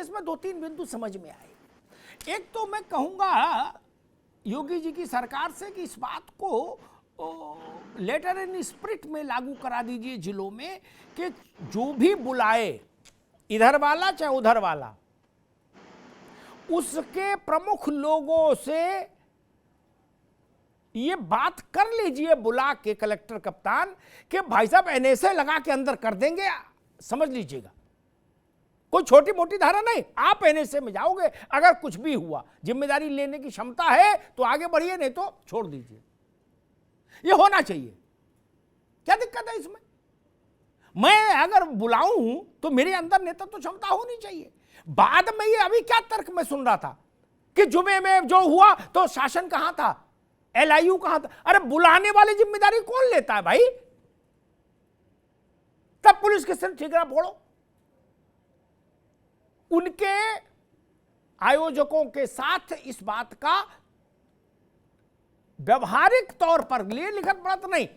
इसमें दो तीन बिंदु समझ में आए। एक तो मैं कहूंगा योगी जी की सरकार से कि इस बात को लेटर इन स्पिरिट में लागू करा दीजिए जिलों में कि जो भी बुलाए, इधर वाला चाहे उधर वाला, उसके प्रमुख लोगों से ये बात कर लीजिए बुला के कलेक्टर कप्तान कि भाई साहब एनएसए लगा के अंदर कर देंगे, समझ लीजिएगा। कोई छोटी मोटी धारा नहीं, आप एनएसए में जाओगे, अगर कुछ भी हुआ, जिम्मेदारी लेने की क्षमता है तो आगे बढ़िए, नहीं तो छोड़ दीजिए। ये होना चाहिए, क्या दिक्कत है इसमें? मैं अगर बुलाऊं तो मेरे अंदर नेतृत्व तो क्षमता होनी चाहिए। बाद में ये अभी क्या तर्क में सुन रहा था कि जुमे में जो हुआ तो शासन कहां था, एलआईयू कहां था? अरे बुलाने वाली जिम्मेदारी कौन लेता है भाई? तब पुलिस के सिर ठिकाना फोड़ो। उनके आयोजकों के साथ इस बात का व्यवहारिक तौर पर लिए लिखत पढ़त नहीं,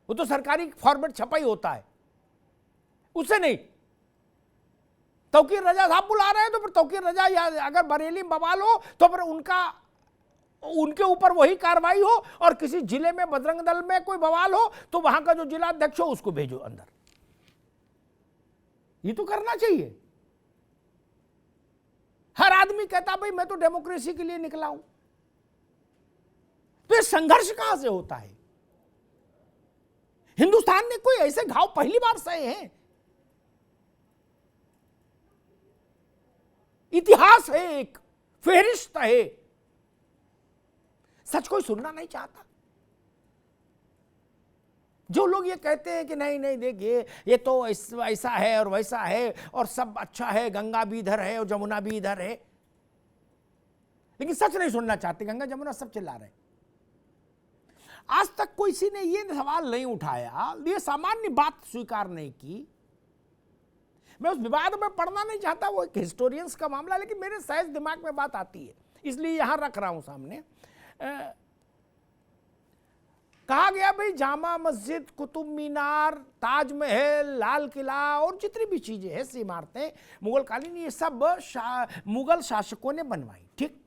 वो तो सरकारी फॉर्मेट छपा ही होता है, उससे नहीं। तौकीर रजा साहब बुला रहे हैं तो फिर तौकीर रजा, या अगर बरेली में बवाल हो तो फिर उनके ऊपर वही कार्रवाई हो, और किसी जिले में बजरंग दल में कोई बवाल हो तो वहां का जो जिला अध्यक्ष हो उसको भेजो अंदर। ये तो करना चाहिए। हर आदमी कहता भाई मैं तो डेमोक्रेसी के लिए निकला हूं, तो ये संघर्ष कहां से होता है? हिंदुस्तान ने कोई ऐसे घाव पहली बार सहे हैं? इतिहास है, एक फेहरिस्त है। सच कोई सुनना नहीं चाहता। जो लोग ये कहते हैं कि नहीं नहीं देखिए ये तो ऐसा है और वैसा है और सब अच्छा है, गंगा भी इधर है और जमुना भी इधर है, लेकिन सच नहीं सुनना चाहते। गंगा जमुना सब चिल्ला रहे। आज तक कोई किसी ने ये सवाल नहीं उठाया, ये सामान्य बात स्वीकार नहीं की। मैं उस विवाद में पढ़ना नहीं चाहता, वो एक हिस्टोरियंस का मामला, लेकिन मेरे सहज दिमाग में बात आती है, इसलिए यहां रख रहा हूं सामने। कहा गया भाई जामा मस्जिद, कुतुब मीनार, ताजमहल, लाल किला और जितनी भी चीजें हैं, इमारतें मुगल कालीन, ये सब मुगल शासकों ने बनवाई, ठीक।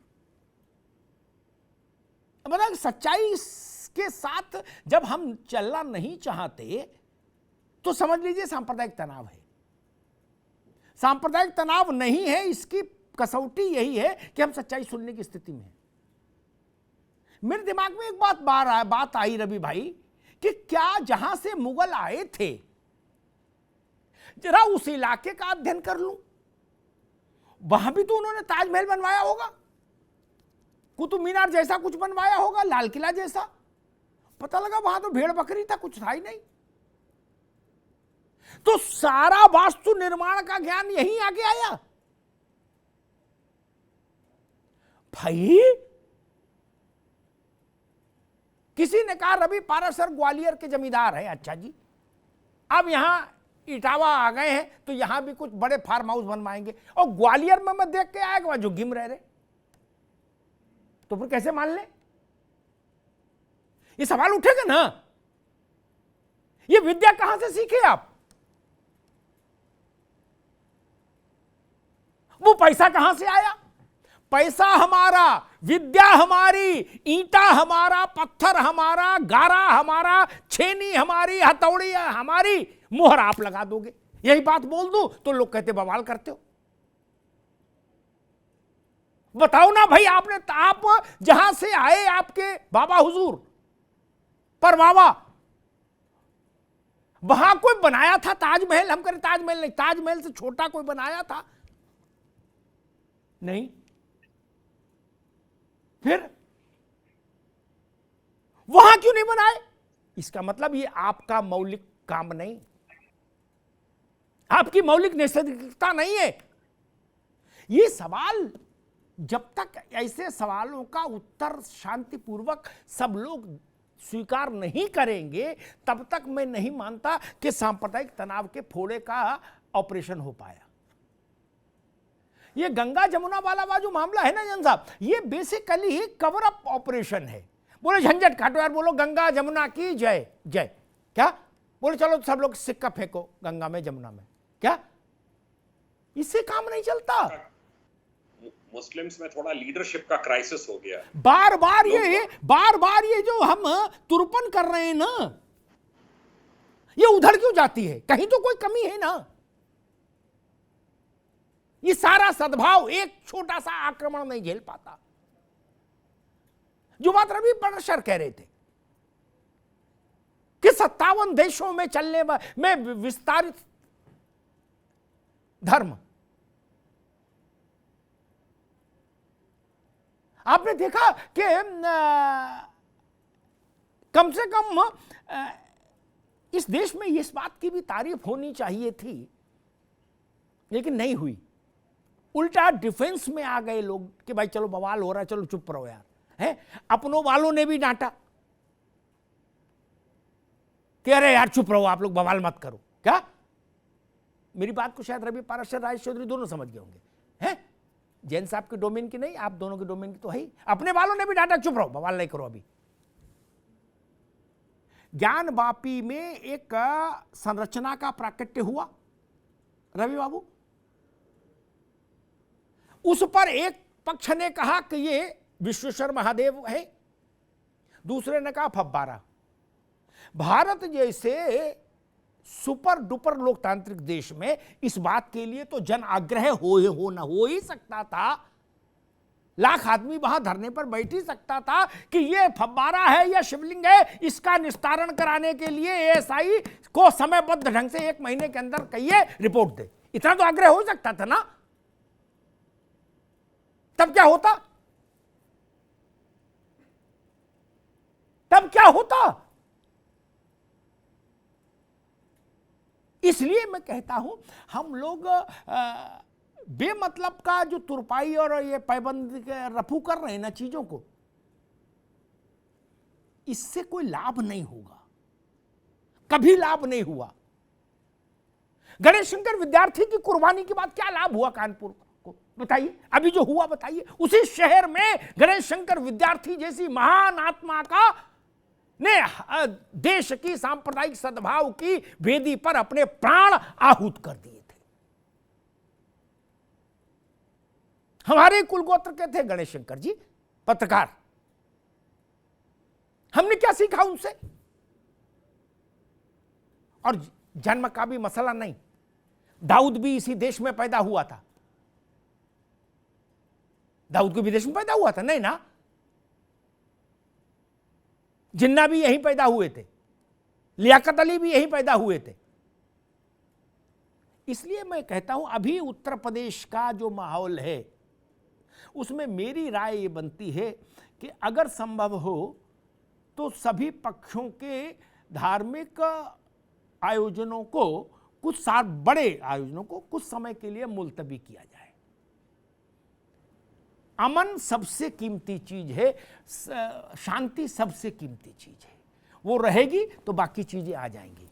मतलब सच्चाई के साथ जब हम चलना नहीं चाहते तो समझ लीजिए सांप्रदायिक तनाव है। सांप्रदायिक तनाव नहीं है, इसकी कसौटी यही है कि हम सच्चाई सुनने की स्थिति में हैं। मेरे दिमाग में एक बात आई रवि भाई, कि क्या जहां से मुगल आए थे जरा उस इलाके का अध्ययन कर लूं। वहां भी तो उन्होंने ताजमहल बनवाया होगा, कुतुब मीनार जैसा कुछ बनवाया होगा, लाल किला जैसा। पता लगा वहां तो भेड़ बकरी था, कुछ था ही नहीं। तो सारा वास्तु निर्माण का ज्ञान यहीं आगे आया भाई। किसी ने कहा रवि पाराशर ग्वालियर के जमींदार है, अच्छा जी, अब यहां इटावा आ गए हैं तो यहां भी कुछ बड़े फार्म हाउस बनवाएंगे। और ग्वालियर में मैं देख के आया कि जो गिम रहे, तो फिर कैसे मान ले? ये सवाल उठेगा ना। ये विद्या कहां से सीखे आप? वो पैसा कहां से आया? पैसा हमारा, विद्या हमारी, ईंटा हमारा, पत्थर हमारा, गारा हमारा, छेनी हमारी, हथौड़ी हमारी, मुहर आप लगा दोगे। यही बात बोल दूं तो लोग कहते बवाल करते हो। बताओ ना भाई, आप जहां से आए, आपके बाबा हुजूर पर बाबा, वहां कोई बनाया था ताजमहल? हम करें ताजमहल नहीं, ताजमहल से छोटा कोई बनाया था? नहीं। फिर वहां क्यों नहीं बनाए? इसका मतलब ये आपका मौलिक काम नहीं, आपकी मौलिक नैतिकता नहीं है। ये सवाल, जब तक ऐसे सवालों का उत्तर शांतिपूर्वक सब लोग स्वीकार नहीं करेंगे, तब तक मैं नहीं मानता कि सांप्रदायिक तनाव के फोड़े का ऑपरेशन हो पाया। ये गंगा जमुना वाला जो मामला है ना जन साहब, ये बेसिकली कवर अप ऑपरेशन है। बोले झंझट काटो यार, बोलो गंगा जमुना की जय जय। क्या बोले चलो सब लोग सिक्का फेंको गंगा में जमुना में, क्या इससे काम नहीं चलता। मुस्लिम्स में थोड़ा लीडरशिप का क्राइसिस हो गया। बार बार ये जो हम तुरपन कर रहे हैं ना, ये उधर क्यों जाती है? कहीं तो कोई कमी है ना। ये सारा सद्भाव एक छोटा सा आक्रमण नहीं झेल पाता। जो बात रवि बड़सर कह रहे थे कि 57 देशों में चलने में विस्तारित धर्म, आपने देखा कि कम से कम इस देश में इस बात की भी तारीफ होनी चाहिए थी, लेकिन नहीं हुई। उल्टा डिफेंस में आ गए लोग कि भाई चलो बवाल हो रहा है, चलो चुप रहो यार। है, अपनों वालों ने भी डांटा कि अरे यार चुप रहो, आप लोग बवाल मत करो। क्या मेरी बात को शायद रवि पाराशर, राजेश चौधरी दोनों समझ गए होंगे। हैं, जैन साहब के डोमेन की नहीं, आप दोनों के डोमेन की तो है ही। अपने वालों ने भी डांटा, चुप रहो, बवाल नहीं करो। अभी ज्ञान वापी में एक संरचना का प्राकट्य हुआ रवि बाबू, उस पर एक पक्ष ने कहा कि ये विश्वेश्वर महादेव है, दूसरे ने कहा फव्वारा। भारत जैसे सुपर डुपर लोकतांत्रिक देश में इस बात के लिए तो जन आग्रह हो ही सकता था, लाख आदमी वहां धरने पर बैठ ही सकता था कि ये फव्वारा है या शिवलिंग है, इसका निस्तारण कराने के लिए एएसआई को समयबद्ध ढंग से 1 महीने के अंदर कहिए रिपोर्ट दे। इतना तो आग्रह हो सकता था ना। तब क्या होता? तब क्या होता? इसलिए मैं कहता हूं, हम लोग बेमतलब का जो तुरपाई और ये पाबंदी के रफू कर रहे हैं ना चीजों को, इससे कोई लाभ नहीं होगा, कभी लाभ नहीं हुआ। गणेश शंकर विद्यार्थी की कुर्बानी के बाद क्या लाभ हुआ कानपुर को? बताइए, अभी जो हुआ बताइए। उसी शहर में गणेश शंकर विद्यार्थी जैसी महान आत्मा का ने देश की सांप्रदायिक सद्भाव की वेदी पर अपने प्राण आहूत कर दिए थे। हमारे कुलगोत्र के थे गणेश शंकर जी, पत्रकार। हमने क्या सीखा उनसे? और जन्म का भी मसला नहीं, दाऊद भी इसी देश में पैदा हुआ था। दाऊद को विदेश में पैदा हुआ था? नहीं ना। जिन्ना भी यहीं पैदा हुए थे, लियाकत अली भी यहीं पैदा हुए थे। इसलिए मैं कहता हूं, अभी उत्तर प्रदेश का जो माहौल है उसमें मेरी राय ये बनती है कि अगर संभव हो तो सभी पक्षों के धार्मिक आयोजनों को, कुछ साल बड़े आयोजनों को कुछ समय के लिए मुलतवी किया जाए। अमन सबसे कीमती चीज है, शांति सबसे कीमती चीज है। वो रहेगी तो बाकी चीजें आ जाएंगी।